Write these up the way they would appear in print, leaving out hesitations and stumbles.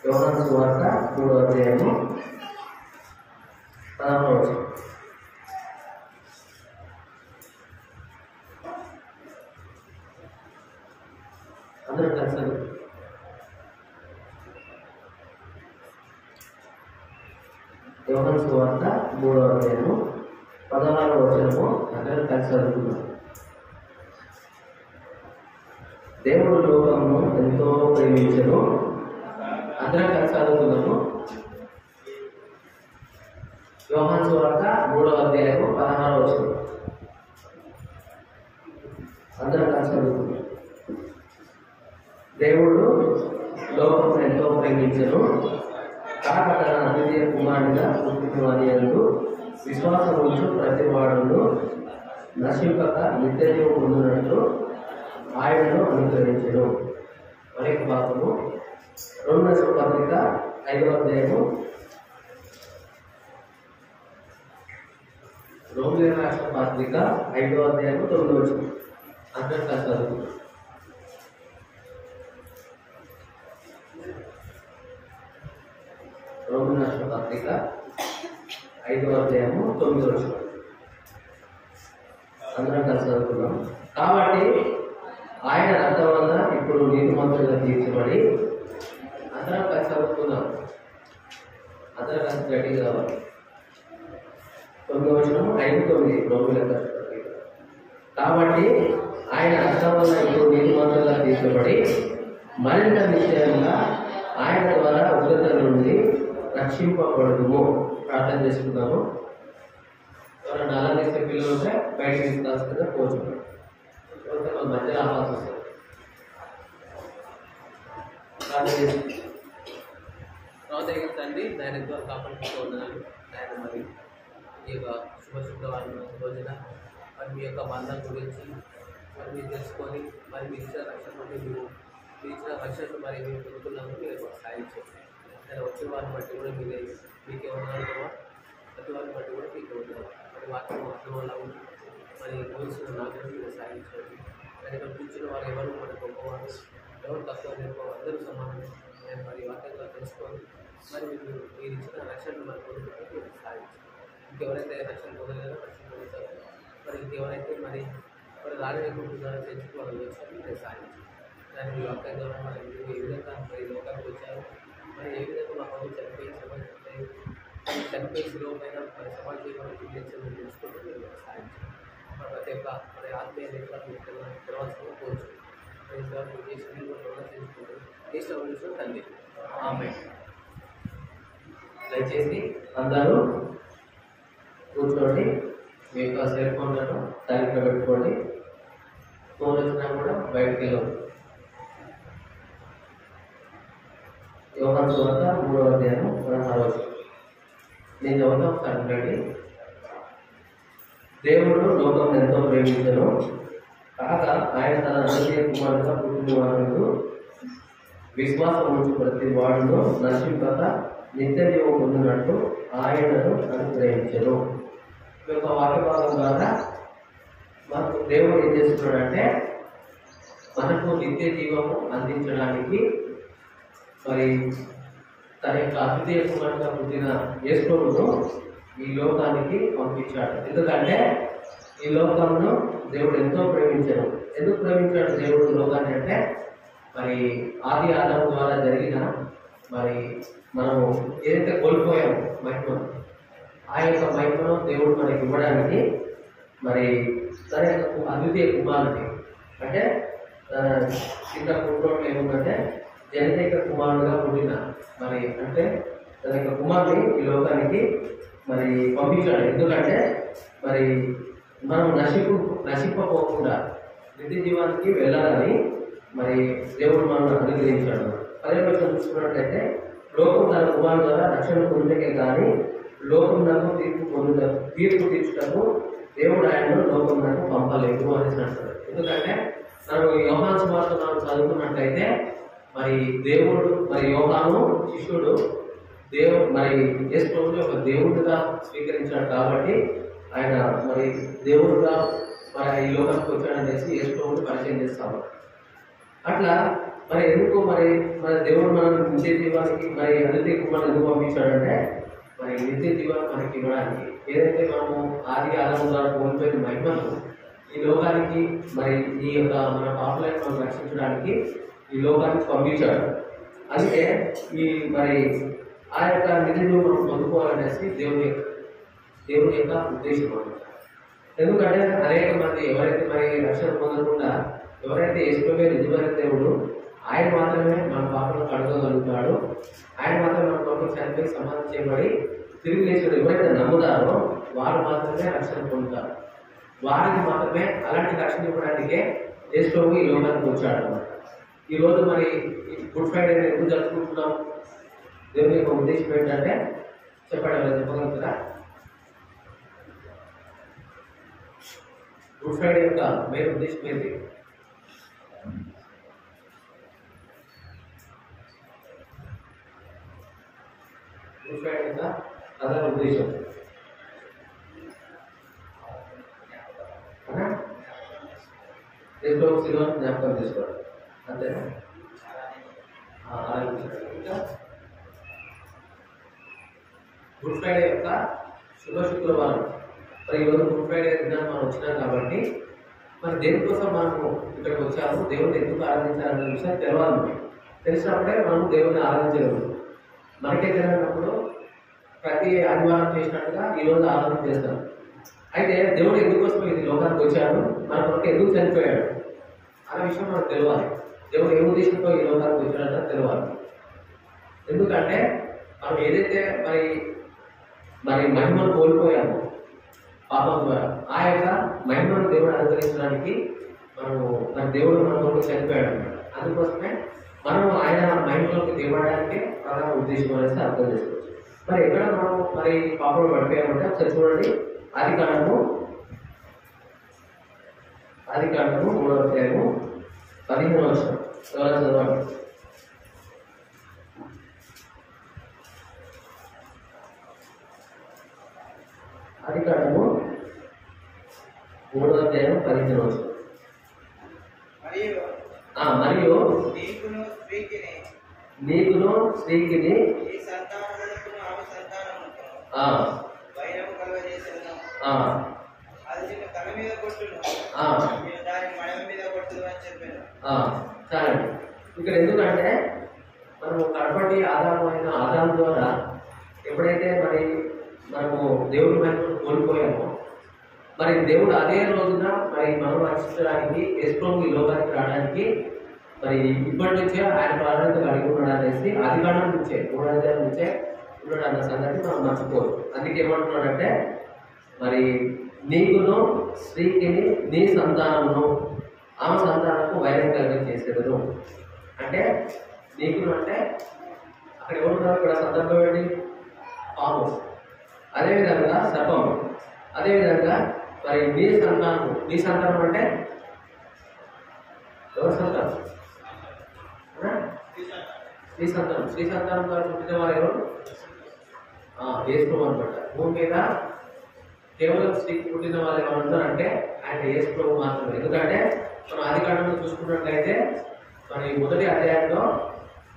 యోహాను సువార్త 3వ అధ్యాయము 16వ వచనం. అందరూ కలిసి యోహాను సువార్త 3వ అధ్యాయము 16వ వచనము అందరూ కలిసి చదువుకున్నాం. దేవుడు లోకమును ఎంతో ప్రేమించెను. అందరం కలిసి చదువుకున్నాము. యోహాను సువార్త 3వ అధ్యాయము 16వ వచనం అందరం కలిసి చదువుకున్నాం. దేవుడు లోకమును ఎంతో ప్రేమించెను, కాక తన అద్వితీయ కుమారునిగా పుట్టినవాని యందు విశ్వాసం ఉంచు ప్రతి వాడును నశింపక నిత్యజీవం పొందినట్లు ఆయనను అనుగ్రహించెను. మరొక భాగము రోమీయులకు పత్రిక 5వ అధ్యాయము రోమీయులకు రాసిన పత్రిక 5వ అధ్యాయము 9వ వచనం అందరం కలిసి చదువుకుందాం. రోమీయులకు రాసిన పత్రిక 5వ అధ్యాయము 9వ వచనం అందరం కలిసి చదువుకుందాం. కాబట్టి ఆయన రక్తం వల్ల ఇప్పుడు నీతిమంతులుగా తీర్చబడి అందరం కలిసి చదువుకుందాం. అందరం కలిసి గట్టిగా కావాలి. 9వ వచనం 5:9 రోమీయులకు రాసిన పత్రిక. కాబట్టి ఆయన రక్తం వల్ల ఇప్పుడు నీతిమంతులుగా తీర్చబడి మరింత నిశ్చయంగా ఆయన ద్వారా ఉగ్రత నుండి రక్షింపబడుదుము. ప్రార్థన చేసుకుందాము. ఎవరైనా అలా చేసే పిల్లలు ఉంటే బయటకు తీసుకొస్తుందా కోరుకుంటాం. మధ్యలో ఆపాల్సి వస్తుంది. ప్రార్థన తండ్రి నాయన ద్వారా కాపాడుతూ ఉన్నాను నాయన. మరి ఈ యొక్క శుభవారం రోజున మరి మీ యొక్క బంధం గురించి మరి మీరు తెలుసుకొని మరి మీ ఇచ్చిన రక్షణ నుండి మీరు ఇచ్చిన రక్షణ మరి మీరు పొందుకున్నాము. మీరు సాయం చేయండి. నేను వచ్చిన వారిని బట్టి కూడా మీకే ఉన్నాను కదా, ప్రతి వారిని బట్టి కూడా మీకే ఉన్నాను. మరి వాక్యం అర్థం వల్ల ఉంది మరి పోల్చిన నాగరం మీరు సాయం చేయండి. మరి ఇక్కడ కూర్చున్న వారు ఎవరు మన గొప్పవారు, ఎవరు తక్కువ నేర్పవారు, అందరూ సమానం. నేను మరి వాక్యంగా తెలుసుకొని మరి మీరు ఇచ్చిన రక్షణను మరి పొందుకుంటే మీరు సాయం చేయండి. ఇంకెవరైతే రక్షణ పొందలేదో రక్షణ పొందుతారు. మరి ఇంకెవరైతే మరి రాలేకుంటున్నారో తెలుసుకోవాలని వచ్చారు మీరు సాయం చేయండి. దాన్ని మీ వాక్యం ద్వారా మరి మీరు ఏ విధంగా మరి లోకానికి వచ్చారు, మరి ఏ విధంగా మా పనులు చనిపోయి చనిపోయి సులభమైన మరి సమాజంలో జీవించాలని తెలుసుకుంటూ మీరు సాయం చేయండి. ప్రతి ఒక్క మరి ఆత్మీయ నేతలకు తెరవాల్సిన కోరుచు తెలుసుకుంటూ తండ్రి ఆమె. దయచేసి అందరూ కూర్చోండి. మీ యొక్క సెల్ ఫోన్లను సైలెంట్గా పెట్టుకోండి. ఫోన్ వచ్చినా కూడా బయటకు వెళ్ళదు. యోహాను సువార్త 3వ అధ్యాయము 16వ వచనం నేను చదువుతాం. ఒకసారి దేవుడు లోకం ఎంతో ప్రేమించెను, కాక ఆయన తన అద్వితీయ కుమారునిగా పుట్టినవాడు విశ్వాసం ఉంచు ప్రతి వాడును నశింపక నిత్యజీవం పొందినట్లు ఆయనను అనుగ్రహించెను. ఈ యొక్క వాక్య భాగం ద్వారా మనకు దేవుడు ఏం చేస్తున్నాడంటే మనకు నిత్య జీవము అందించడానికి మరి తన యొక్క అద్వితీయ కుమారునిగా పుట్టిన యేసును ఈ లోకానికి పంపించాడు. ఎందుకంటే ఈ లోకంలో దేవుడు ఎంతో ప్రేమించాడు. ఎందుకు ప్రేమించాడు దేవుడు లోకాన్ని అంటే మరి ఆది ఆదాము ద్వారా జరిగిన మరి మనము ఏదైతే కోల్పోయామో మహిమను, ఆ యొక్క మహిమను దేవుడు మనకి ఇవ్వడానికి మరి తన యొక్క అద్వితీయ కుమారుని అంటే చిన్న పుట్టినోట్లు ఏముందంటే జనతైక కుమారుడుగా పుట్టిన మరి అంటే తన యొక్క కుమారుని ఈ లోకానికి మరి పంపించాడు. ఎందుకంటే మరి మనం నశింపపోకుండా నిత్య జీవానికి వెళ్ళాలని మరి దేవుడు మనల్ని అనుగ్రహించాడు. అదే విషయం చూసుకున్నట్లయితే లోకం తన కుమారుడు ద్వారా రక్షణ పొందకే కానీ లోకం నాకు తీర్పు తీర్చుటకు దేవుడు ఆయనను లోకం నాకు పంపలేదు అనేసి అంటారు. ఎందుకంటే మనం యోహాను సువార్త మనం చదువుకున్నట్లయితే మరి దేవుడు మరి యోహాను శిష్యుడు దేవుడు మరి యేసు ప్రభువుని ఒక దేవుడిగా స్వీకరించాడు. కాబట్టి ఆయన మరి దేవుడుగా మరి ఈ లోకానికి వచ్చాడని చేసి యేసు ప్రభువుని పరిచయం చేస్తాము. అట్లా మరి ఎందుకు మరి దేవుడు మనం నిత్య జీవానికి మరి అతిథి కుమారుని ఎందుకు పంపించాడంటే మరి నిత్య జీవాన్ని మనకి ఇవ్వడానికి. ఏదైతే మనము ఆది ఆదాము ద్వారా కోల్పోయిన మహిమను ఈ లోకానికి మరి ఈ యొక్క మన పాపులను మనం రక్షించడానికి ఈ లోకానికి పంపించాడు. అందుకే ఈ మరి ఆ యొక్క నిధిని మనం పొందుకోవాలనేసి దేవుని యొక్క ఉద్దేశం అన్నమాట. ఎందుకంటే అనేక మంది ఎవరైతే మరి రక్షణ పొందకుండా ఎవరైతే యేసువే నిజమైన దేవుడు ఆయన మాత్రమే మన పాపలను కడగగలుగుతాడు, ఆయన మాత్రమే మన కొరకు చనిపోయి సమాధి చేయబడి తిరిగి లేచాడు ఎవరైతే నమ్ముతారో వారు మాత్రమే రక్షణ పొందుతారు. వారికి మాత్రమే అలాంటి రక్షణ ఇవ్వడానికే యేసు ఈ లోకానికి వచ్చాడు అన్నమాట. ఈరోజు మరి గుడ్ ఫ్రైడే ఎందుకు జరుపుకుంటున్నాం? దేవుని యొక్క ఉద్దేశం ఏంటంటే చెప్పండి, చెప్పగలుగుతారా? గుడ్ ఫ్రైడే యొక్క మెయిన్ ఉద్దేశం ఏంటి? గుడ్ ఫ్రైడే యొక్క ప్రధాన ఉద్దేశం శిలువను జ్ఞాపకం చేసుకోవడం, అంతేనా? ఇంకా గుడ్ ఫ్రైడే యొక్క శుభ శుక్రవారం. మరి ఈరోజు గుడ్ ఫ్రైడే దినాన్ని మనం వచ్చినాం కాబట్టి మరి దేనికోసం మనము ఇక్కడికి వచ్చాము, దేవుడిని ఎందుకు ఆరాధించాలనే విషయం తెలవాలి. తెలిసినప్పుడే మనం దేవుడిని ఆరాధించగలము. మనకే తెలియనప్పుడు ప్రతి ఆదివారం చేసినట్టుగా ఈరోజు ఆరాధన చేస్తాం. అయితే దేవుడు ఎందుకోసం ఇది లోకానికి వచ్చాడు, మన కొరకు ఎందుకు చనిపోయాడు అనే విషయం మనకు తెలియాలి. దేవుడు ఏ ఉద్దేశంతో ఈ లోకానికి వచ్చాడో తెలియాలి. ఎందుకంటే మనం ఏదైతే మరి మహిమను కోల్పోయామో పాపం ద్వారా, ఆ యొక్క మహిమను దేవుడు అనుగ్రహించడానికి మన దేవుడు మన కొరకు చనిపోయాడు అన్నమాట. అందుకోసమే మనం ఆయన మహిమలోకి దిగడానికి ప్రధాన ఉద్దేశం అనేసి అర్థం చేసుకోవచ్చు. మరి ఎక్కడ మనం మరి పాపంలో పడిపోయామంటే ఒకసారి చూడండి, ఆది కాండము 3వ అధ్యాయము 15వ వచనం. ఎవరైనా చదవండి. ఆది కాండము 3వ అధ్యాయం 15వ వచనం. మరియు నీకును స్త్రీకిని చాలండి. ఇక్కడ ఎందుకంటే మనము కడపటి ఆదాము ద్వారా ఎప్పుడైతే మనము దేవుడి మహిమను కోల్పోయామో మరి దేవుడు అదే రోజున మరి మనం రక్షించడానికి యేసు ఈ లోకానికి రావడానికి మరి ఇప్పటి నుంచే ఆయన ప్రాధాన్యత కలిగి ఉన్నాడు అనేసి ఆదికాండం నుంచే 3వ అధ్యాయం నుంచే ఉన్నాడు అన్న సంగతి మనం మర్చిపోదు. అందుకే ఏమంటున్నాడంటే మరి నీకును స్త్రీకిని నీ సంతానమును ఆమె సంతానము వైరం కలిగి చేసేదను. అంటే నీకును అంటే అక్కడ ఎవరున్నారు? ఇక్కడ సందర్భం ఏంటి? పాము, అదేవిధంగా సర్పము, అదేవిధంగా మరి నీ సంతానం అంటే ఎవరి సంతానం? శ్రీ సంతానం ద్వారా పుట్టిన వారు ఎవరు? యేసు అనమాట. భూమి మీద కేవలం స్త్రీకి పుట్టిన వాళ్ళు ఎవరు ఉంటారంటే ఆయన యేసు ప్రభు మాత్రమే. ఎందుకంటే మనం ఆది కాండంలో చూసుకున్నట్లయితే మరి మొదటి అధ్యాయంలో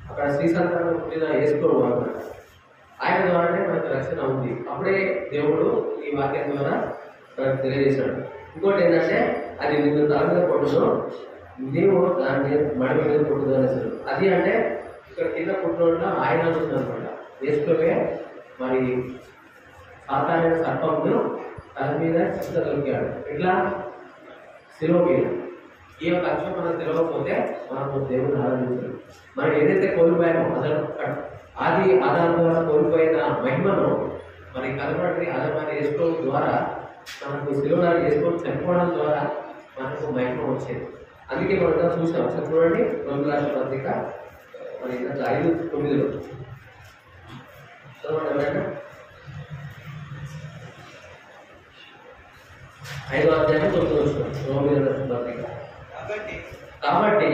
అక్కడ శ్రీ సంతానం పుట్టిన యేసు ప్రభు అనమాట. ఆయన ద్వారానే మనకు రక్షణ ఉంది. అప్పుడే దేవుడు ఈ వాక్యం ద్వారా మనకు తెలియజేశాడు. ఇంకోటి ఏంటంటే అది నిన్ను తల మీద కొట్టును, నీవు దాన్ని మడి మీద కొట్టుదు అనేసాడు. అది అంటే ఇక్కడ కింద పుట్టిన ఆయన అనమాట. యేసువే మరి సాతానైన సర్పంను తల మీద చిత్తగలిగాడు. ఇట్లా శిలువ మీద. ఈ యొక్క అక్షరం మనకు తెలియకపోతే మనము దేవుని ఆరాధించాలి. మనం ఏదైతే కోల్పోయామో అసలు ఆది ఆదాము ద్వారా కోల్పోయిన మహిమను మరి కనబడి ఆదాము యేసు ద్వారా మనకు శిలువను యేసుకొని చనిపోవడం ద్వారా మనకు మహిమ వచ్చేది. అందుకే మనం చూసాం. ఒకసారి చూడండి, రోమిలకు రాసిన పత్రిక మరి 5:9 చదవండి ఎవరైనా. 5వ అధ్యాయం 9వ వచనం రోమిలకు రాసిన పత్రిక. కాబట్టి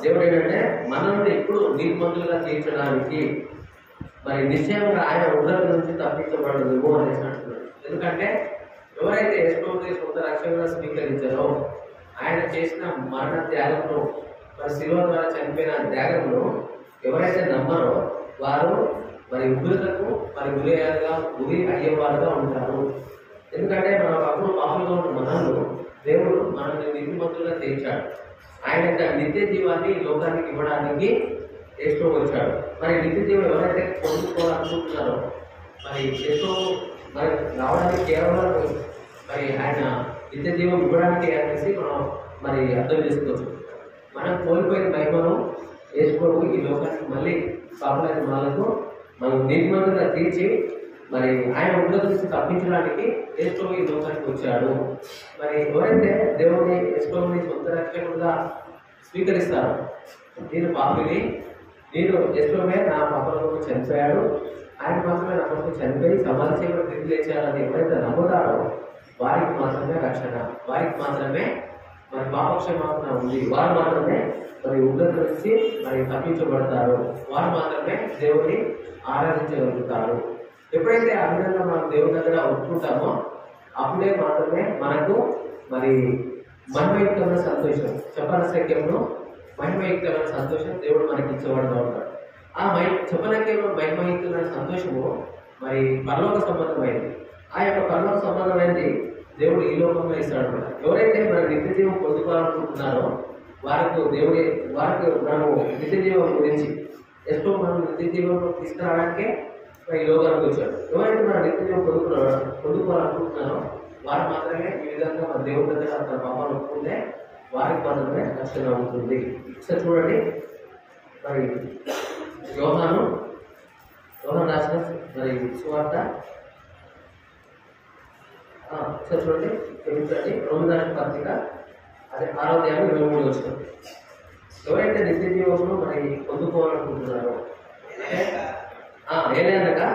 దేవుడు ఏంటంటే మనల్ని ఇప్పుడు నీతిమంతులుగా తీర్చడానికి మరి నిశ్చయంగా ఆయన ఉగ్రత నుంచి తప్పించబడదు అనేసి అంటున్నాడు. ఎందుకంటే ఎవరైతే యేసుని సొంత రక్షణగా స్వీకరించారో ఆయన చేసిన మరణ త్యాగంలో మరి శిలువ ద్వారా చనిపోయిన త్యాగంలో ఎవరైతే నమ్మరో వారు మరి ఉగ్రతకు మరి గురి అయ్యేవారుగా ఉంటారు. ఎందుకంటే మన అప్పుడు పాపంలో ఉన్న మనల్ని దేవుడు మనల్ని నీతిమంతులుగా తీర్చాడు. ఆయన యొక్క నిత్య జీవాన్ని లోకానికి ఇవ్వడానికి యేసు వచ్చాడు. మరి నిత్య జీవం ఎవరైతే పొందుకోవాలనుకుంటున్నారో మరి యేసు మరి రావడానికి కేవలం మరి ఆయన నిత్య జీవం ఇవ్వడానికి అనేసి మనం మరి అర్థం చేసుకోవచ్చు. మనం కోల్పోయిన మహిమను యేసు ఈ లోకానికి మళ్ళీ పాపలైన వాళ్ళకు మనం నీతిమంతులుగా తీర్చి మరి ఆయన ఉగ్రత నుంచి తప్పించడానికి యేసు ఈ లోకానికి వచ్చాడు. మరి ఎవరైతే దేవుని యేసుని సొంత రక్షకుడుగా స్వీకరిస్తారో నేను పాపిని, నేను యేసువే నా పాపలకు చనిపోయాడు, ఆయన మాత్రమే నా కొరకు చనిపోయి సమాధి సేవలు తిరిగి లేచారని ఎవరైతే నమ్ముతారో వారికి మాత్రమే రక్షణ, వారికి మాత్రమే మరి పాపక్షమాపణ ఉంది, వారు మాత్రమే మరి ఉగ్రత నుంచి మరి తప్పించబడతారు, వారు మాత్రమే దేవుని ఆరాధించగలుగుతారు. ఎప్పుడైతే ఆ విధంగా మనం దేవుని దగ్గర ఒప్పుకుంటామో అప్పుడే మాత్రమే మనకు మరి మహిమయుక్తమైన సంతోషం, చెప్పనసక్యంలో మహిమయుక్తమైన సంతోషం దేవుడు మనకి ఇచ్చేవాడుగా ఉంటాడు. ఆ చెప్పనక్యంలో మహిమయుక్తమైన సంతోషము మరి పరలోక సంబంధమైంది. ఆ యొక్క పరలోక సంబంధమైనది దేవుడు ఈ లోకంలో ఇస్తాడు. ఎవరైతే మన నిత్య జీవం పొందుకోవాలనుకుంటున్నారో వారికి మనము నిత్య జీవం గురించి ఎಷ್ಟో మనం నిత్య జీవంలో తీసుకురావడానికే ఈ లోకానికి వచ్చాడు. ఎవరైతే మన నిత్య జీవం పొందుకోవాలనుకుంటున్నారో వారు మాత్రమే ఈ విధంగా మన దేవుడి దగ్గర తన పాపాలు ఒప్పుకుంటే వారికి మాత్రమే రక్షణ ఉంటుంది. ఒకసారి చూడండి, మరి యోహాను రాసిన మరి సువార్త ఒకసారి చూడండి, క్షమించండి, రోమన్ పత్రిక అదే 6వ అధ్యాయం 23 వస్తుంది. ఎవరైతే నిత్య జీవంలో మరి పొందుకోవాలనుకుంటున్నారో ఏదైనా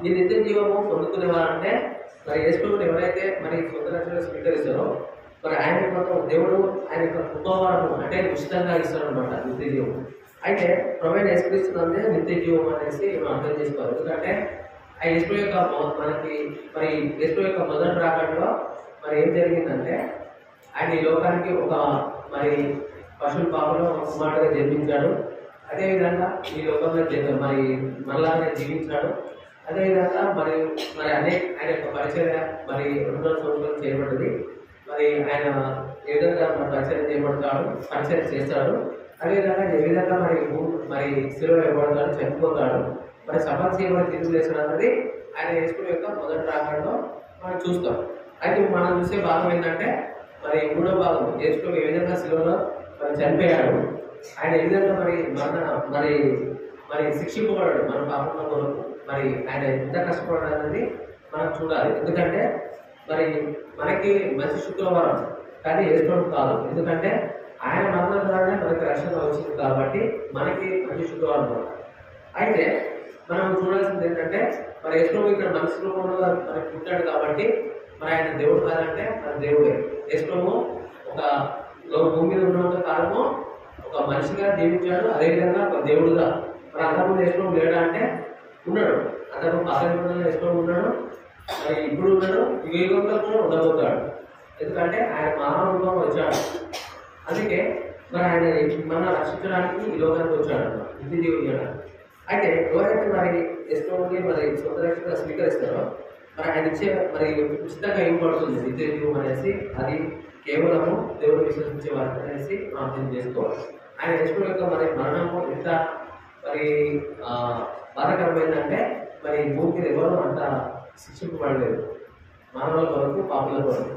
ఈ నిత్య జీవము పొందుకునేవారంటే మరి యేసుని ఎవరైతే మరి సొంత రక్షణగా స్వీకరిస్తారో మరి ఆయన మొత్తం దేవుడు ఆయన యొక్క కృపావరము అంటే ఉచితంగా ఇస్తాడు అనమాట నిత్య జీవం. అయితే ప్రొవైడ్ యేసుక్రీస్తున్నందే నిత్య జీవం అనేసి మనం అర్థం చేసుకోవాలి. ఎందుకంటే ఆ యేసు యొక్క మనకి మరి యేసు యొక్క మొదటి రాకడలో మరి ఏం జరిగిందంటే ఆయన ఈ లోకానికి ఒక మరి పశువుల పాపలో ఒక కుమారుడుగా జన్మించాడు. అదేవిధంగా ఈ లోకంలో మరి మరలానే జీవించాడు. అదేవిధంగా మరి ఆయన యొక్క పరిచర్య మరి 200 సంవత్సరాలు చేయబడ్డది. మరి ఆయన ఏ విధంగా పరిచయం చేయబడతాడు, పరిచయం చేస్తాడు. అదేవిధంగా ఏ విధంగా మరి శిలువ ఇవ్వబడతాడు, చనిపోతాడు, మరి సమాధి చేయబడి తిరిగి లేచాడు అన్నది ఆయన యేసు యొక్క మొదటి రాకడలో మనం చూస్తాం. అయితే మనం చూసే భాగం ఏంటంటే మరి 3వ భాగం యేసు ఏ విధంగా శిలువలో మరి చనిపోయాడు, ఆయన ఏ విధంగా మరి శిక్షింపబడాడు మన పాపంలో కొరకు, మరి ఆయన ఎంత కష్టపడాడు అనేది మనం చూడాలి. ఎందుకంటే మరి మనకి మంచి శుక్రవారం కానీ యేసు కాదు. ఎందుకంటే ఆయన మరణం ద్వారానే మనకి రక్షణ వచ్చింది కాబట్టి మనకి మంచి శుక్రవారం. అయితే మనం చూడాల్సింది ఏంటంటే మరి యేసు ఇక్కడ మనిషి రూపంలో మనకి పుట్టాడు కాబట్టి మరి ఆయన దేవుడు కాదంటే మన దేవుడే. యేసు ఒక భూమి మీద ఉన్నంత కాలము ఒక మనిషిగా జీవించాడు, అదేవిధంగా ఒక దేవుడుగా. మరి అంతకుముందు యేసు లేడా అంటే ఉన్నాడు, అంతకు పాత నిబంధనలో యేసు ఉన్నాడు, మరి ఇప్పుడు ఉన్నాడు, ఈ యుగంలో కూడా ఉండబోతాడు. ఎందుకంటే ఆయన మానవ రూపంలో వచ్చాడు. అందుకే మరి ఆయన మన రక్షించడానికి ఈ లోకానికి వచ్చాడు, నిత్య జీవం ఇవ్వడానికి. అయితే ఎవరైతే మరి యేసుని మరి సొంత రక్షణగా స్వీకరిస్తారో మరి ఆయన ఇచ్చే మరి ఉచితంగా ఇవ్వబడుతుంది నిత్య జీవం అనేసి, అది కేవలము దేవుడు విశ్వసించే వారికి అనేసి మనం అర్థం చేసుకోవాలి. ఆయన యేసు యొక్క మరి మరణము ఎంత మరి బాధకరమైందంటే మరి భూమి మీద ఎవరు అంత శిక్షింపబడలేదు, మానవుల కొరకు పాపుల కొరకు.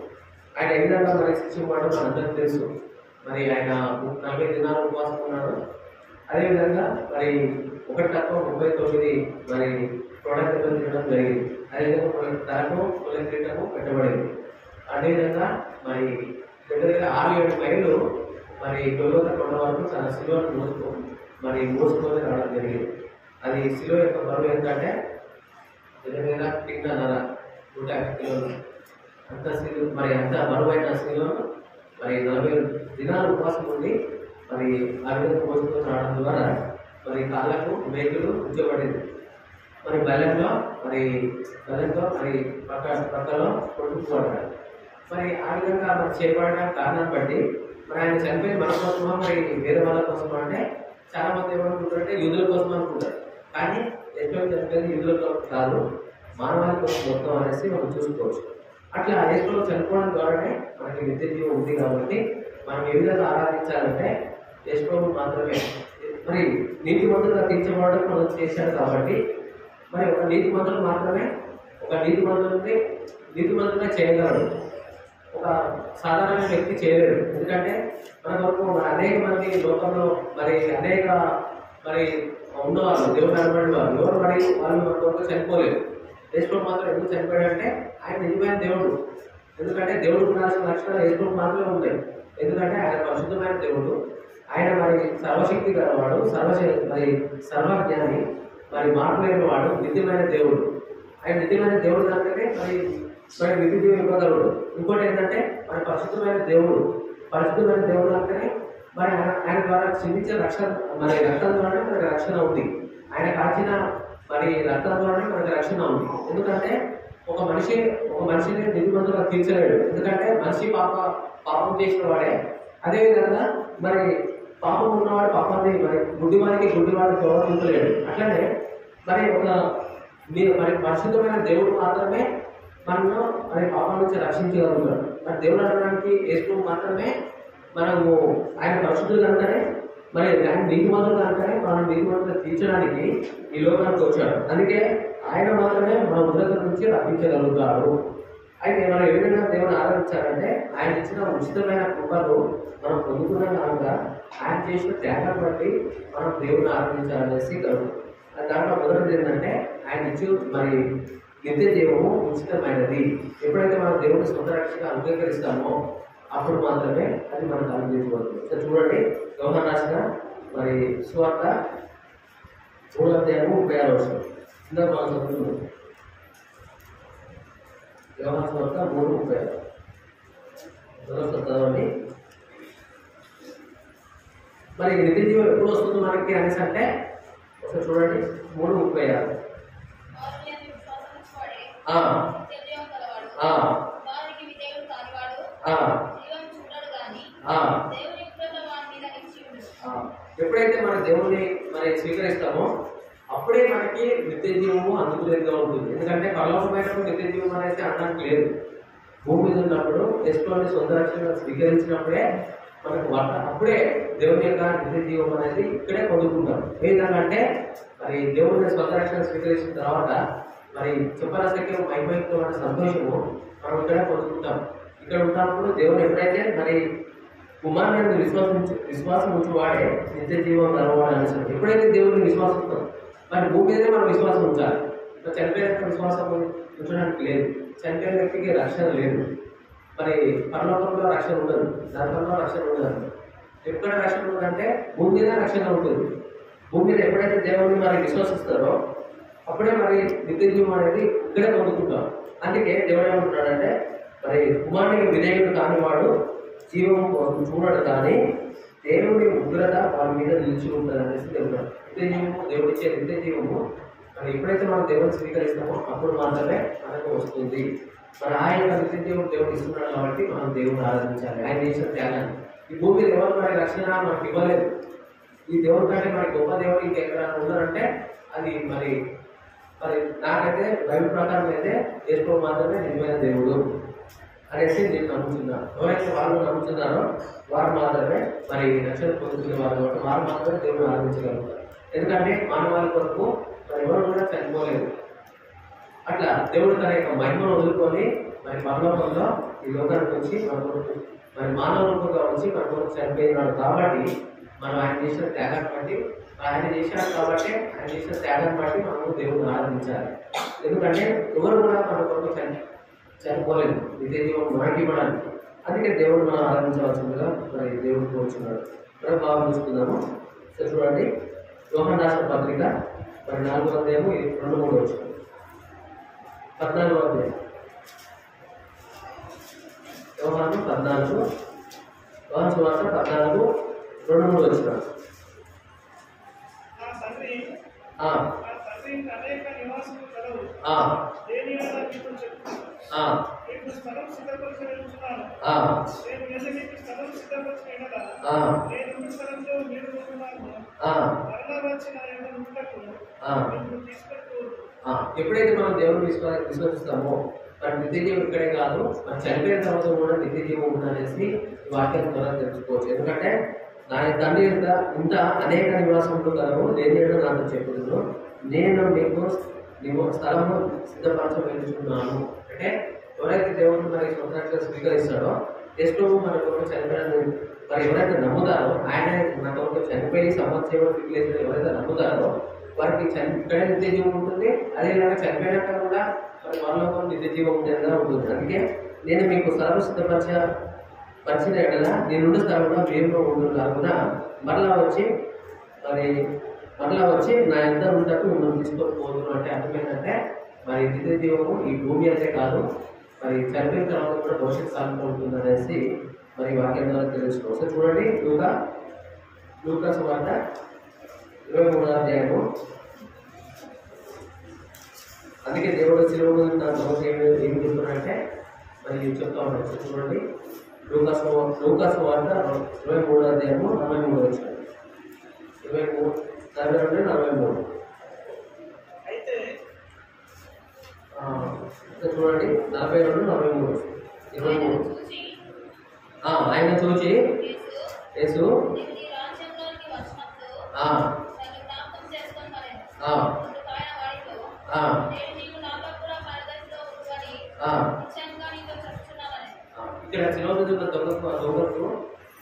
ఆయన ఏ విధంగా మరి శిక్షింపబడడం మనందరికీ తెలుసు. మరి ఆయన 40 దినాలు ఉపవాసం ఉన్నాడు. అదేవిధంగా మరి 1:39 మరి ప్రోడక్ట్ తినడం జరిగింది. అదేవిధంగా తలకు కిరీటము పెట్టబడింది. అదేవిధంగా మరి దగ్గర 6-7 మైళ్ళు మరి గొల్గొతా కొండ వరకు తన శిలువను మోసుకొని రావడం జరిగింది. అది శిలువ యొక్క బరువు ఏంటంటే దగ్గర 150 కిలోలు. అంత బరువైన శిలువను మరి 40 దినాలు ఉపవాసం ఉండి మరి ఆ విధంగా భోజనం రావడం ద్వారా మరి కాళ్ళకు మేకులు ఉంచబడింది. మరి బలంలో మరి పక్కలో కొట్టుకుపోవడం మరి ఆ విధంగా మరి చేపడడం కారణం బట్టి మరి ఆయన చనిపోయిన మన కోసమా మరి వేరే వాళ్ళ కోసమా అంటే చాలా మంది ఏమనుకుంటారంటే యూదుల కోసం అనుకుంటారు. కానీ ఎక్కువ చనిపోయింది యూదుల కోసం కాదు, మానవాళి కోసం మొత్తం అనేసి మనం చూసుకోవచ్చు. అట్లా యేసులో చనిపోవడం ద్వారానే మనకి నిత్య జీవం ఉంది కాబట్టి మనం ఏ విధంగా ఆరాధించాలంటే యేసులో మాత్రమే. మరి నీతిమంతులుగా తీర్చబడడం మనం చేశాడు కాబట్టి మరి ఒక నీతిమంతులు మాత్రమే ఒక నీతిమంతులుగా చేయగలడు, ఒక సాధారణ వ్యక్తి చేయలేడు. ఎందుకంటే మన వరకు అనేక మంది లోకంలో మరి అనేక మరి ఉన్నవాళ్ళు దేవుడు అనబడి వాళ్ళు ఎవరు మరి వాళ్ళు మన వరకు చనిపోలేరు. యేసులో మాత్రం ఎందుకు చనిపోయాడంటే ఆయన నిజమైన దేవుడు. ఎందుకంటే దేవుడు ఉండాల్సిన లక్షణాలు యేసులో మాత్రమే ఉంటాయి. ఎందుకంటే ఆయన పరిశుద్ధమైన దేవుడు, ఆయన మరి సర్వశక్తి గలవాడు, సర్వజ్ఞాని, మరి మార్పు లేని వాడు, నిత్యమైన దేవుడు. ఆయన నిత్యమైన దేవుడు కనుకనే మరి నిత్య జీవం ఇవ్వగలడు. ఇంకోటి ఏంటంటే మన పరిశుద్ధమైన దేవుడు కనుకనే మరి ఆయన ద్వారా చిందించే రక్షణ ద్వారానే మనకి రక్షణ ఉంది. ఆయన కాచిన మరి రక్తం ద్వారానే మనకి రక్షణ ఉంది. ఎందుకంటే ఒక మనిషిని నీతిమంతులుగా తీర్చలేడు. ఎందుకంటే మనిషి పాపం చేసిన వాడే. అదేవిధంగా మరి పాపం ఉన్నవాడు పాపాన్ని మరి గుడ్డివాడు ప్రవర్తించలేడు. అట్లనే మరి మరి పరిశుద్ధమైన దేవుడు మాత్రమే మనము మరి పాపం నుంచి రక్షించగలుగుతాడు. మరి దేవుడు అనడానికి యేసు మాత్రమే మనము ఆయన పరిశుద్ధులు కనుకనే మరి ఆయన నీతిమంతులు కనుకనే మనం నీతిమంతులు తీర్చడానికి ఈ లోకానికి వచ్చాడు. అందుకే ఆయన మాత్రమే మన ఉగ్రత నుంచి రక్షించగలుగుతాడు. అయితే మనం ఏ విధంగా దేవుని ఆరాధించాలంటే ఆయన ఇచ్చిన ఉచితమైన కృపను మనం పొందుకున్నాం కనుక ఆయన చేసిన త్యాగం బట్టి మనం దేవుని ఆరాధించాలనేసి కలుగు. దాంట్లో మొదటిది ఏంటంటే ఆయన ఇచ్చి మరి నిత్య జీవము ఉచితమైనది. ఎప్పుడైతే మనం దేవుని సొంత రక్షగా అంగీకరిస్తామో అప్పుడు మాత్రమే అది మనకు అనుభవించబడుతుంది. సో చూడండి, యోహాను రాసిన మరి సువార్త 3వ అధ్యాయము 36వ వచనం. ఇందాక మనం చదువుతున్నాం యోహాను సువార్త 3:36. చదవండి. మరి నిత్య జీవం ఎప్పుడు వస్తుంది మనకి అనేసి అంటే ఒకసారి చూడండి 3:36. ఎప్పుడైతే మన దేవుణ్ణి మరి స్వీకరిస్తామో అప్పుడే మనకి నిత్య జీవము అందుకునేదిగా ఉంటుంది. ఎందుకంటే పరలోకమైనప్పుడు నిత్య జీవం అనేది అనడానికి లేదు. భూమి మీద ఉన్నప్పుడు యేసులోని సొంత రక్షణ స్వీకరించినప్పుడే మనకు అప్పుడే దేవుని యొక్క నిత్య జీవం అనేది ఇక్కడే పొందుకుంటాం. ఏ విధంగా అంటే మరి దేవుని సొంత రక్షణ స్వీకరించిన తర్వాత మరి చెప్పరాశకి వైభవికమైన సంతోషము మనం ఇక్కడే పొందుకుంటాం. ఇక్కడ ఉన్నప్పుడు దేవుడు ఎప్పుడైతే మరి కుమారుని విశ్వాసం ఉంచువాడే నిత్య జీవం కలవాడు అనేసి ఎప్పుడైతే దేవుడిని విశ్వాసం ఉంటాం మరి భూమి మీదనే మనం విశ్వాసం ఉంచాలి. చనిపోయిన విశ్వాసం ఉంచడానికి లేదు. చనిపోయిన వ్యక్తికి రక్షణ లేదు. మరి పరలోకంలో రక్షణ ఉండదు, నరకంలో రక్షణ ఉండదు. ఎక్కడ రక్షణ ఉందంటే భూమి మీద రక్షణ ఉంటుంది. భూమి మీద ఎప్పుడైతే దేవుడిని మరి విశ్వసిస్తారో అప్పుడే మరి నిత్య జీవం అనేది ఇక్కడే పొందుకుంటాం. అందుకే దేవుడు ఏమంటున్నాడంటే మరి కుమారునికి విధేయుడు కాని వాడు జీవం చూడడు, కానీ దేవుడి ఉగ్రత వారి మీద నిలిచి ఉంటుంది అనేసి దేవుడు. నిత్య జీవము దేవుడిచ్చే నిత్య జీవము మరి ఎప్పుడైతే మనం దేవుడిని స్వీకరిస్తామో అప్పుడు మాత్రమే మనకు వస్తుంది. మరి ఆయన నిత్య జీవం దేవుడు ఇస్తున్నాడు కాబట్టి మనం దేవుడిని ఆరాధించాలి. ఆయన చేసిన త్యాగాన్ని ఈ భూమి మీద ఎవరు మరి రక్షణ మనకు ఇవ్వలేదు. ఈ దేవుడి కంటే మరి గొప్ప దేవుడు ఇంకెక్కడ ఉన్నారంటే అది మరి నాకైతే బైబిల్ ప్రకారం అయితే యేసు మాత్రమే నిజమైన దేవుడు అనేసి నేను నమ్ముతున్నాను. ఎవరైతే వాళ్ళు నమ్ముతున్నారో వారు మాత్రమే మరి రక్షణ పొందుతున్న వారు వారు మాత్రమే దేవుడు ఆరాధించగలుగుతారు. ఎందుకంటే మానవాళి కొరకు మరి ఎవరు కూడా చనిపోలేదు. అట్లా దేవుడు తన యొక్క మహిమను వదులుకొని మరి పరలోకంలో ఈ లోకానికి వచ్చి మన కొరకు మరి మానవ రూపంగా వచ్చి మన కొరకు చనిపోయినాడు. కాబట్టి మనం ఆయన చేసిన త్యాగాన్ని బట్టి ఆయన చేశాడు కాబట్టి ఆయన చేసిన త్యాగాన్ని బట్టి మనము దేవుడిని ఆరాధించాలి. ఎందుకంటే ఎవరు కూడా మన కొరకు చనిపోలేదు, నిత్య జీవం మనకి ఇవ్వడానికి. అందుకే దేవుడు మనం ఆరాధించవలసిందిగా మరి దేవుడు కోరుచున్నాడు. మనం బాగా చూసుకుందాము. సో చూడండి, యోహాను రాసిన పత్రిక మరి 4వ అధ్యాయము 2-3 వచనం. 14వ అధ్యాయం యోహాను 14 యోహాను సువార్త 14:2-3 వచ్చిన ఎప్పుడైతే మనం దేవుని విశ్వసిస్తామో మన నిత్య జీవం ఇక్కడే కాదు, మన చనిపోయిన తర్వాత కూడా నిత్య జీవం ఉందనేసి ఈ వాక్యం ద్వారా తెలుసుకోవచ్చు. ఎందుకంటే నా తండ్రి ఇంత అనేక నివాసములు కలవు లేదేదో నాతో చెప్పుదును, నేను నీకు స్థలము సిద్ధపరచబోతున్నాను. అంటే ఎవరైతే దేవుడు మరి స్వతంత్రంగా స్వీకరిస్తాడో, ఎస్టో మన కొరకు చనిపోయిన మరి ఎవరైతే నమ్ముతారో, ఆయన నా కొరకు చనిపోయి సంవత్సరం ఫిక్లేసిన ఎవరైతే నమ్ముతారో వారికి ఇక్కడే నిత్య జీవం ఉంటుంది. అదేవిధంగా చనిపోయినాక కూడా మరి వాళ్ళలో కూడా నిత్య జీవం ఉంటుంది. అందుకే నేను మీకు స్థలం సిద్ధపరిచిన ఎడల నేనున్న స్థలంలో మీరు ఉంటున్నారు కూడా మరలా వచ్చి నా ఎంత ఉన్నట్టు మిమ్మల్ని తీసుకొని పోతున్నాను. అంటే అర్థం ఏంటంటే మరి నిత్య జీవము ఈ భూమి అంటే కాదు, మరి చనిపోయిన తర్వాత కూడా భవిష్యత్ కాలంలో ఉంటుంది అనేసి మరి వాక్యం ద్వారా తెలుసుకోవచ్చు. చూడండి, లూకా సువార్త 23వ అధ్యాయము. అందుకే దేవుడు శిలువ మీద నా దోషం ఏమి చెప్తున్నాడంటే మరి చెప్తా ఉన్నాడు. చూడండి, లూకా సువార్త 23వ అధ్యాయము 43 వచ్చిన 42-43. అయితే చూడండి 42-43 23. ఆయన చూచి యేసు ఇక్కడ శిలోజున్న దొంగకు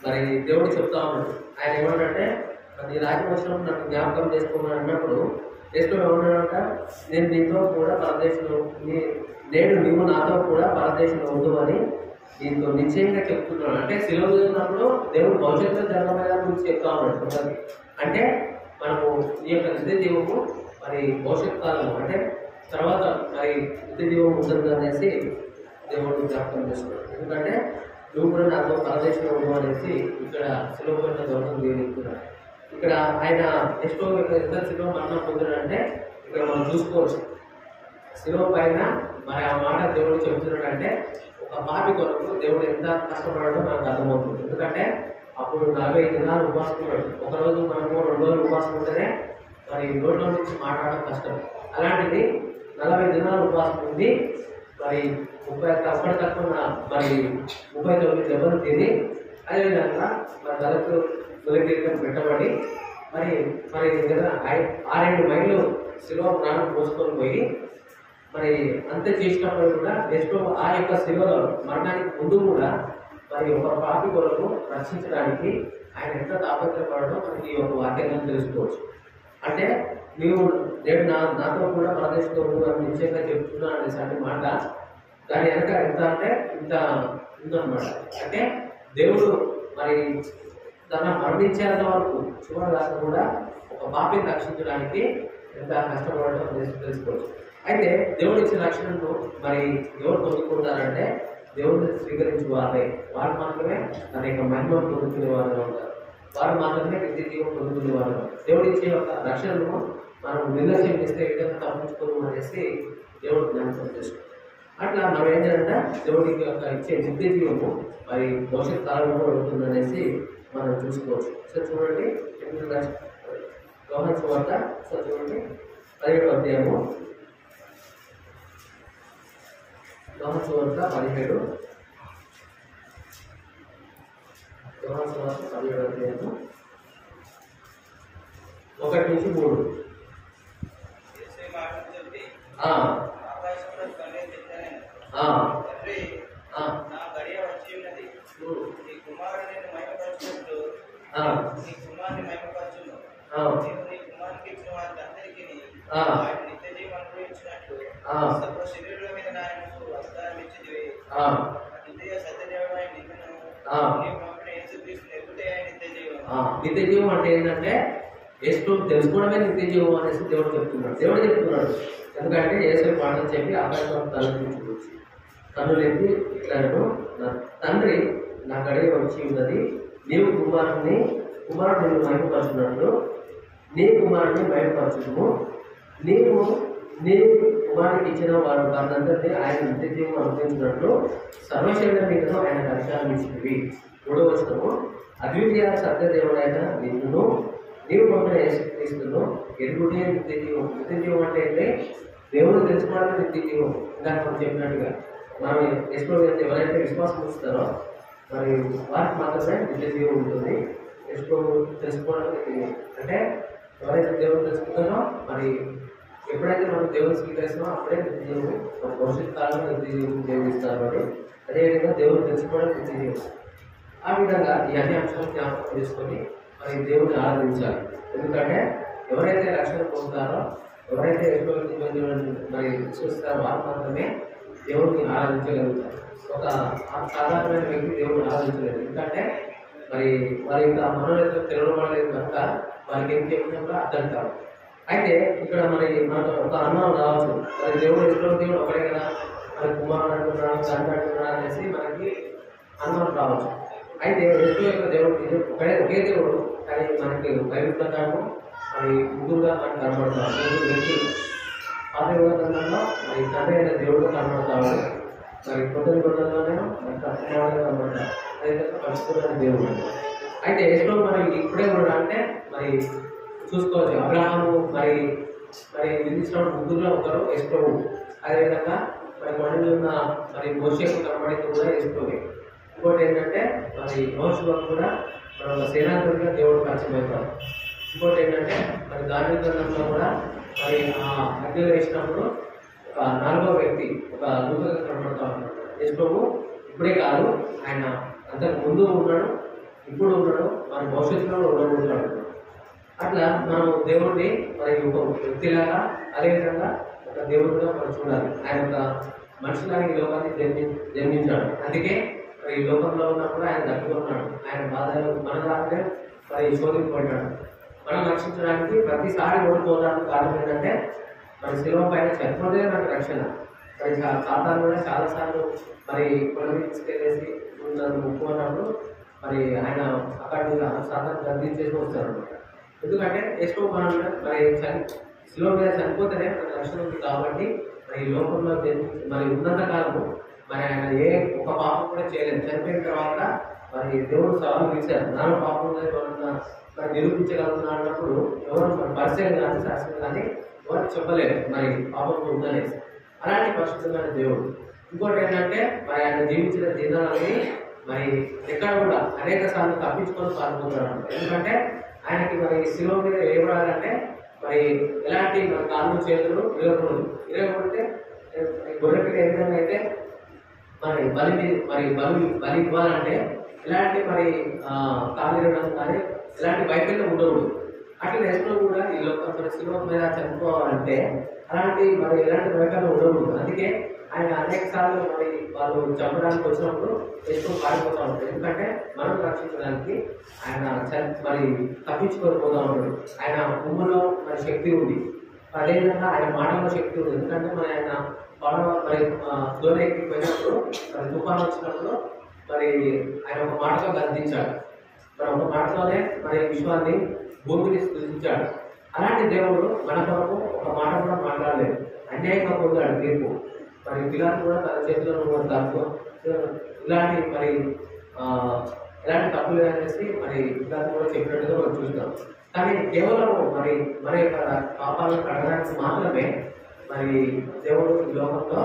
మరి దేవుడు చెప్తా ఉన్నాడు. ఆయన ఏమన్నాడంటే నీ రాజ్యం వచ్చినప్పుడు నాకు జ్ఞాపకం చేసుకోమని అన్నప్పుడు యేసు ఏమన్నాడంట, నేను నీతో కూడా పరదేశంలో నేడు నీవు నాతో కూడా పరదేశంలో ఉండు అని దీంతో నిశ్చయంగా చెప్తున్నాడు. అంటే శిలువ చూసినప్పుడు దేవుడు భవిష్యత్తు జరగమైన గురించి చెప్తా ఉన్నాడు. అంటే మనము ఈ యొక్క నిత్య జీవము మరి భవిష్యత్ కాలము అంటే తర్వాత మరి నిత్య జీవం ఉంటుంది అనేసి దేవుడు జ్ఞాపకం చేస్తున్నాడు. ఎందుకంటే నువ్వు కూడా నాతో పరదేశంలో ఉండు అనేసి ఇక్కడ శిలువ పైన దొరకడం చెప్తున్నాడు. ఇక్కడ ఆయన ఎಷ್ಟో ఎంత శిలువ మరణం పొందాడంటే ఇక్కడ మనం చూసుకోవచ్చు. శిలువ పైన మరి ఆ మాట దేవుడు చెబుతున్నాడంటే ఒక పాపి కొరకు దేవుడు ఎంత కష్టపడడం మనకు అర్థమవుతుంది. ఎందుకంటే అప్పుడు 40 దినాలు ఉపవాసం ఉన్నాడు. ఒకరోజు మనము 2 రోజులు ఉపవాసం ఉంటేనే మరి నోట్లో నుంచి మాట్లాడడం కష్టం. అలాంటిది 40 దినాలు ఉపవాసం ఉంది. మరి 30 తక్కువ మరి 39 దెబ్బలు తిని అదేవిధంగా మరి దళితులు తొలికీర్తం పెట్టబడి మరి 6-7 మైళ్ళు శిలువ ప్రాణం పోసుకొని పోయి మరి అంత చేసినప్పుడు కూడా ఎస్టో ఆ యొక్క శిలువలో మరణానికి ముందు కూడా మరి ఒక పాపి కొరకు రక్షించడానికి ఆయన ఎంత తాపత్రపడడం మనకి ఈ యొక్క వాక్యంగా తెలుసుకోవచ్చు. అంటే నీవు నేడు నాతో కూడా పరదేశంలో అని నిశ్చయంగా చెప్తున్నా అనేసి మాట దాని వెనక ఎంత అంటే ఇంత ఉందన్నమాట. అంటే దేవుడు మరి తన మరణించేంత వరకు చివరి దాకా కూడా ఒక పాపిని రక్షించడానికి ఎంత కష్టపడడం తెలుసుకోవచ్చు. అయితే దేవుడు ఇచ్చిన రక్షణను మరి ఎవరు పొందుకుంటారంటే దేవుడిని స్వీకరించి వారు మాత్రమే తన యొక్క మహిమ పొందుకునే వారుగా ఉంటారు. వారు మాత్రమే నిత్య జీవం పొందుకునే వారు. దేవుడు ఇచ్చే యొక్క రక్షణను మనం నిర్లక్ష్యం చేస్తే ఏ విధంగా తప్పించుకోము అనేసి దేవుడు జ్ఞాపకం చేసుకుంటాం. అట్లా మనం ఏం చేయాలంటే దేవుడికి యొక్క ఇచ్చే నిత్య జీవము మరి భవిష్యత్ కాలంలో ఉంటుంది అనేసి మనం చూసుకోవచ్చు. సో చూడండి, యోహాను సువార్త చూడండి 17వ అధ్యాయము. యోహాను సువార్త 17. యోహాను సువార్త 17వ అధ్యాయము 1-3. నిత్య జీవం అంటే ఏంటంటే యేసు తెలుసుకోవడమే నిత్య జీవం అనేసి దేవుడు చెప్తున్నాడు. ఎందుకంటే యేసు పాఠం చెప్పి ఆకాశం తల నుంచి కన్నులెత్తి ఇట్లా తండ్రి నా గడియ వచ్చి ఉన్నది. కుమారుడు నిన్ను మహిమపరచున్నట్లు నీ కుమారుడిని బయటపరచుము. నీ కుమారుడికి ఇచ్చిన వారు వారినందరినీ ఆయన నిత్య జీవం అనుభవించినట్లు సర్వశరీర మీదను ఆయన దర్శనాలు ఇచ్చినవి. 3వ వచనము, అద్వితీయ సత్యదేవుడైన నిన్ను నీవు పంపిన యేసుక్రీస్తును ఎరుగుటే నిత్య జీవం. నిత్య జీవం అంటే దేవుడు తెలుసుకోవడానికి నిత్య జీవం. ఇందాక మనం చెప్పినట్టుగా మనం ఎవరైతే విశ్వాసం ఇస్తారో మరి వారికి మాత్రమే నిత్య జీవం ఉంటుంది. తెలుసుకోవడానికి అంటే ఎవరైతే దేవుడు తెలుసుకుంటారో మరి ఎప్పుడైతే మనం దేవుని స్వీకరిస్తామో అప్పుడే నిత్య జీవం భవిష్యత్ కాలంలో నిత్య జీవం జీవిస్తారు. అని అదేవిధంగా దేవుడు తెలుసుకోవడం నిత్య జీవం. ఆ విధంగా ఈ అన్ని అంశాలు జ్ఞాపకం చేసుకొని మరి దేవుడిని ఆరాధించాలి. ఎందుకంటే ఎవరైతే రక్షణ పొందుతారో ఎవరైతే మరి విశ్వసిస్తారో వారు మాత్రమే దేవుడిని ఆరాధించగలుగుతారు. ఒక సాధారణమైన వ్యక్తి దేవుడిని ఆరాధించలేదు. ఎందుకంటే మరి వారి యొక్క మనోనేతలు తెలవబడలేదు కనుక వారికి ఏం చెప్పినా కూడా అర్థం కాదు. అయితే ఇక్కడ మరి మనకు ఒక అనుమానం రావచ్చు, మరి దేవుడు ఎన్నో దేవుడు ఒకడే కదా, మరి కుమారుడు అంటున్నాడు తండ్రి అంటున్నాడు అనేసి మనకి అనుమానం రావచ్చు. అయితే ఎన్నో యొక్క దేవుడు ఒకే దేవుడు, కానీ మనకి బైబిల్ ప్రకారం మరి ముగ్గురుగా మనకు కనబడతాడు. ముగ్గురు వ్యక్తులు పాత గ్రంథంలో మరి తండ్రి అయిన దేవుడుగా కనబడతాడు. మరి కొత్త నిబంధనలోనే మరి కుమారుడుగా కనబడతాడు. అదేవిధంగా పరిశుద్ధమైన దేవుడు. అయితే ఎన్నో మరి ఇప్పుడే కూడా అంటే మరి చూసుకోవచ్చు, అబ్రహాము మరి విధించిన ముగ్గురులో ఒకరు యేసుప్రభు. అదేవిధంగా మరి మనలో ఉన్న మరి మోషేకు కనబడింది కూడా యేసుప్రభువే. ఇంకోటి ఏంటంటే మరి యెహోషువ కూడా మన ఒక సేనాధిపతిగా దేవుడు పరిచయం అవుతాడు. ఇంకోటి ఏంటంటే మరి దాని గ్రంథంలో కూడా మరి ఆ అగ్నిలో వేసినప్పుడు ఒక 4వ వ్యక్తి ఒక దూతగా కనబడతా ఉన్నాడు. యేసుప్రభు ఇప్పుడే కాదు, ఆయన అంతకు ముందు ఉన్నాడు, ఇప్పుడు ఉన్నాడు, మన భవిష్యత్తులో ఉండబోతున్నాడు. అట్లా మనం దేవుడిని మరి ఒక వ్యక్తిలాగా అదేవిధంగా ఒక దేవుడిగా మనం చూడాలి. ఆయన ఒక మనిషిలాగా ఈ లోకాన్ని జన్మించాడు. అందుకే మరి ఈ లోకంలో ఉన్నప్పుడు ఆయన దక్కున్నాడు. ఆయన బాధలు మన దాంట్లో మరి శోధింపబడ్డాడు. మనం రక్షించడానికి ప్రతిసారి ఓడిపోవడానికి కారణం ఏంటంటే మరి శిలువ పైన చనిపోతే మనకు రక్షణ. మరి సాతాను కూడా చాలాసార్లు మరి కొలవి తీసుకెళ్ళేసి ముక్కున్నప్పుడు మరి ఆయన అక్కడ సాతాను గర్దించేసి వస్తాడు. ఎందుకంటే ఎಷ್ಟో మనం మరి శిలువ మీద చనిపోతేనే మనకు రక్షణ ఉంది. కాబట్టి మరి ఈ లోకంలో మరి ఉన్నంత కాలము మరి ఆయన ఏ ఒక పాపం కూడా చేయలేదు. చనిపోయిన తర్వాత మరి దేవుడు సవాలు తీశారు, నాన్న పాపం మరి నిరూపించగలుగుతున్నా అన్నప్పుడు ఎవరు మరి పరిచయం కానీ శాస్త్రం కానీ ఎవరు చెప్పలేదు మరి పాపం ఉందని. అలాంటి పరిశుద్ధమైన దేవుడు. ఇంకోటి ఏంటంటే మరి ఆయన జీవించిన జీవనాన్ని మరి ఎక్కడ కూడా అనేక సార్లు తప్పించుకొని పాల్గొంటాడు. ఎందుకంటే ఆయనకి మరి శిలువ మీద వేయబడాలంటే మరి ఎలాంటి మరి కాళ్ళు చేతులు ఇరగకూడదు. గొర్రెకి ఏ విధంగా అయితే మరి బలి ఇవ్వాలంటే ఎలాంటి మరి కాళ్ళు ఇరగడం కానీ ఎలాంటి వైఫల్యం ఉండకూడదు. అట్లా ఎన్నో కూడా ఈ లోకం మరి శిలువ మీద చనిపోవాలంటే అలాంటి మరి ఎలాంటి వైఫల్యం ఉండకూడదు. అందుకే ఆయన అనేక సార్లు మరి వాళ్ళు చంపడానికి వచ్చినప్పుడు ఎక్కువ పారిపోతూ ఉంటారు. ఎందుకంటే మనం రక్షించడానికి ఆయన మరి తప్పించుకోకపోతూ ఉంటాడు. ఆయన భూమిలో మరి శక్తి ఉంది, అదేవిధంగా ఆయన మాటలో శక్తి ఉంది. ఎందుకంటే మరి ఆయన పడవ మరి దోణ ఎక్కిపోయినప్పుడు మరి తుఫాను వచ్చినప్పుడు మరి ఆయన ఒక మాటతో గర్దించాడు. మరి ఒక మాటతోనే మరి విశ్వాన్ని భూమిని సృష్టించాడు. అలాంటి దేవుడు మన కొరకు ఒక మాట కూడా మాట్లాడలేదు. అన్యాయంగా పొందాడు తీర్పు. మరి పిల్లలు కూడా తన చేతిలో దాంతో ఇలాంటి మరి ఎలాంటి తప్పులు అనేసి మరి పిల్లలు కూడా చెప్పినట్టుగా మనం చూస్తాం. కానీ కేవలం మరి మన యొక్క పాపాలను కడగడానికి మాత్రమే మరి దేవుడు ఈ లోకంలో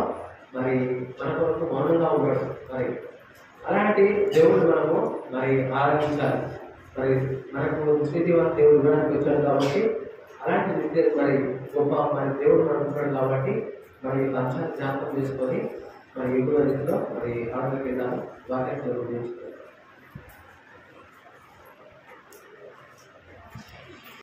మరి మన కొరకు మౌనంగా ఉన్నాడు. మరి అలాంటి దేవుడు మనము మరి ఆరాధించాలి. మరి మనకు స్థితివంత దేవుడు ఇవ్వడానికి వచ్చాడు కాబట్టి అలాంటి మరి గొప్ప మరి దేవుడు మనకు ఉన్నాడు కాబట్టి మరి అంశాన్ని జ్ఞాపకం చేసుకొని మరి ఎగువ రీతిలో మరి ఆరోగ్య వాక్యం